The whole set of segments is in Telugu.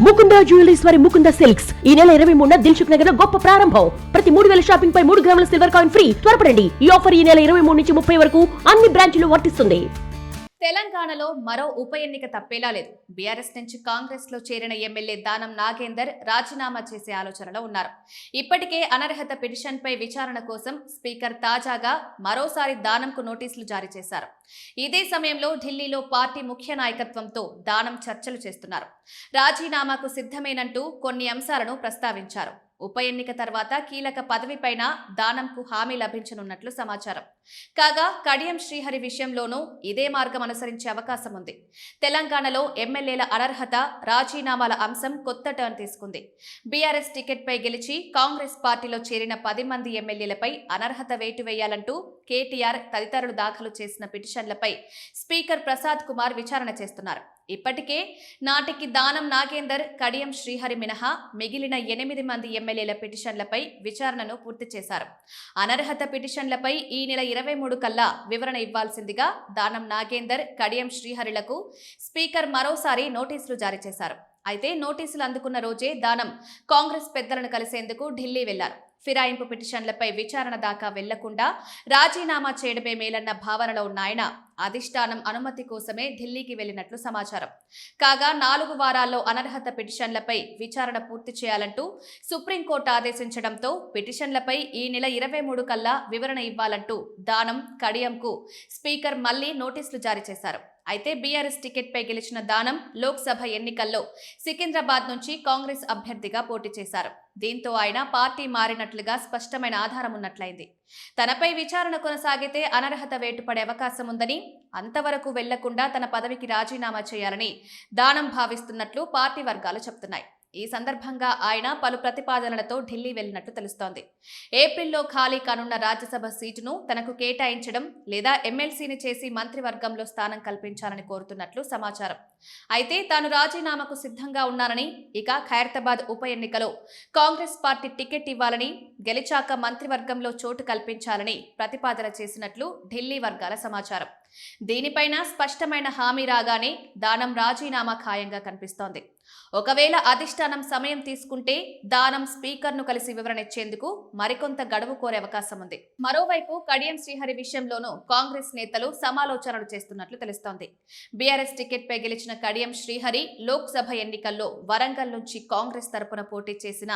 ముకుంద జ్యువెలరీస్ వారి ముకుంద సిల్క్స్ ఈ నెల 23న దిల్సుఖ్ నగర్ లో గొప్ప ప్రారంభం. ప్రతి 3000 షాపింగ్ పై 3 గ్రాముల సిల్వర్ కాయిన్ ఫ్రీ. త్వరపడండి, ఈ ఆఫర్ ఈ నెల 23 నుంచి 30 వరకు అన్ని బ్రాంచ్లు వర్తిస్తుంది. తెలంగాణలో మరో ఉప ఎన్నిక తప్పేలా లేదు. బీఆర్ఎస్ నుంచి కాంగ్రెస్ లో చేరిన ఎమ్మెల్యే దానం నాగేందర్ రాజీనామా చేసే ఆలోచనలో ఉన్నారు. ఇప్పటికే అనర్హత పిటిషన్ పై విచారణ కోసం స్పీకర్ తాజాగా మరోసారి దానంకు నోటీసులు జారీ చేశారు. ఇదే సమయంలో ఢిల్లీలో పార్టీ ముఖ్య నాయకత్వంతో దానం చర్చలు చేస్తున్నారు. రాజీనామాకు సిద్ధమేనంటూ కొన్ని అంశాలను ప్రస్తావించారు. ఉప ఎన్నిక తర్వాత కీలక పదవిపైన దానంకు హామీ లభించనున్నట్లు సమాచారం. కాగా కడియం శ్రీహరి విషయంలోనూ ఇదే మార్గం అనుసరించే అవకాశం ఉంది. తెలంగాణలో ఎమ్మెల్యేల అనర్హత రాజీనామాల అంశం కొత్త టర్న్ తీసుకుంది. బీఆర్ఎస్ టికెట్ పై గెలిచి కాంగ్రెస్ పార్టీలో చేరిన 10 మంది ఎమ్మెల్యేలపై అనర్హత వేటు వేయాలంటూ కేటీఆర్ తదితరులు దాఖలు చేసిన పిటిషన్లపై స్పీకర్ ప్రసాద్ కుమార్ విచారణ చేస్తున్నారు. ఇప్పటికే నాటికి దానం నాగేందర్, కడియం శ్రీహరి మినహా మిగిలిన 8 మంది ఎమ్మెల్యేల పిటిషన్లపై విచారణను పూర్తి చేశారు. అనర్హత పిటిషన్లపై ఈ నెల 23 కల్లా వివరణ ఇవ్వాల్సిందిగా దానం నాగేందర్, కడియం శ్రీహరిలకు స్పీకర్ మరోసారి నోటీసులు జారీ చేశారు. అయితే నోటీసులు అందుకున్న రోజే దానం కాంగ్రెస్ పెద్దలను కలిసేందుకు ఢిల్లీ వెళ్లారు. ఫిరాయింపు పిటిషన్లపై విచారణ దాకా వెళ్లకుండా రాజీనామా చేయడమే మేలన్న భావనలో ఉన్న ఆయన అధిష్టానం అనుమతి కోసమే ఢిల్లీకి వెళ్లినట్లు సమాచారం. కాగా 4 వారాల్లో అనర్హత పిటిషన్లపై విచారణ పూర్తి చేయాలంటూ సుప్రీంకోర్టు ఆదేశించడంతో పిటిషన్లపై ఈ నెల 23 కల్లా వివరణ ఇవ్వాలంటూ దానం, కడియంకు స్పీకర్ మళ్లీ నోటీసులు జారీ చేశారు. అయితే బీఆర్ఎస్ టికెట్ పై గెలిచిన దానం లోక్సభ ఎన్నికల్లో సికింద్రాబాద్ నుంచి కాంగ్రెస్ అభ్యర్థిగా పోటీ చేశారు. దీంతో ఆయన పార్టీ మారినట్లుగా స్పష్టమైన ఆధారం ఉన్నట్లయింది. తనపై విచారణ కొనసాగితే అనర్హత వేటు పడే అవకాశం ఉందని, అంతవరకు వెళ్లకుండా తన పదవికి రాజీనామా చేయాలని దానం భావిస్తున్నట్లు పార్టీ వర్గాలు చెబుతున్నాయి. ఈ సందర్భంగా ఆయన పలు ప్రతిపాదనలతో ఢిల్లీ వెళ్లినట్టు తెలుస్తోంది. ఏప్రిల్లో ఖాళీ కానున్న రాజ్యసభ సీటును తనకు కేటాయించడం లేదా ఎమ్మెల్సీని చేసి మంత్రివర్గంలో స్థానం కల్పించాలని కోరుతున్నట్లు సమాచారం. అయితే తాను రాజీనామాకు సిద్ధంగా ఉన్నానని, ఇక ఖైరతాబాద్ ఉప ఎన్నికలో కాంగ్రెస్ పార్టీ టికెట్ ఇవ్వాలని, గెలిచాక మంత్రివర్గంలో చోటు కల్పించాలని ప్రతిపాదన చేసినట్లు ఢిల్లీ వర్గాల సమాచారం. దీనిపైన స్పష్టమైన హామీ రాగానే దానం రాజీనామా ఖాయంగా కనిపిస్తోంది. ఒకవేళ అధిష్టానం సమయం తీసుకుంటే దానం స్పీకర్ను కలిసి వివరణ ఇచ్చేందుకు మరికొంత గడువు కోరే అవకాశం ఉంది. మరోవైపు కడియం శ్రీహరి విషయంలోనూ కాంగ్రెస్ నేతలు సమాలోచనలు చేస్తున్నట్లు తెలుస్తోంది. బీఆర్ఎస్ టికెట్ పై గెలిచిన కడియం శ్రీహరి లోక్సభ ఎన్నికల్లో వరంగల్ నుంచి కాంగ్రెస్ తరపున పోటీ చేసిన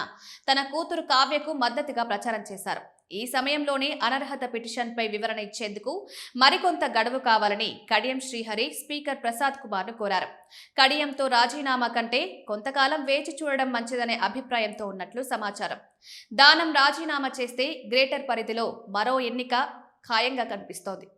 తన కూతురు కావ్యకు మద్దతుగా ప్రచారం చేశారు. ఈ సమయంలోనే అనర్హత పిటిషన్ పై వివరణ ఇచ్చేందుకు మరికొంత గడువు కావాలని కడియం శ్రీహరి స్పీకర్ ప్రసాద్ కుమార్ ను కోరారు. కడియంతో రాజీనామా కంటే కొంతకాలం వేచి చూడడం మంచిదనే అభిప్రాయంతో ఉన్నట్లు సమాచారం. దానం రాజీనామా చేస్తే గ్రేటర్ పరిధిలో మరో ఎన్నిక ఖాయంగా కనిపిస్తోంది.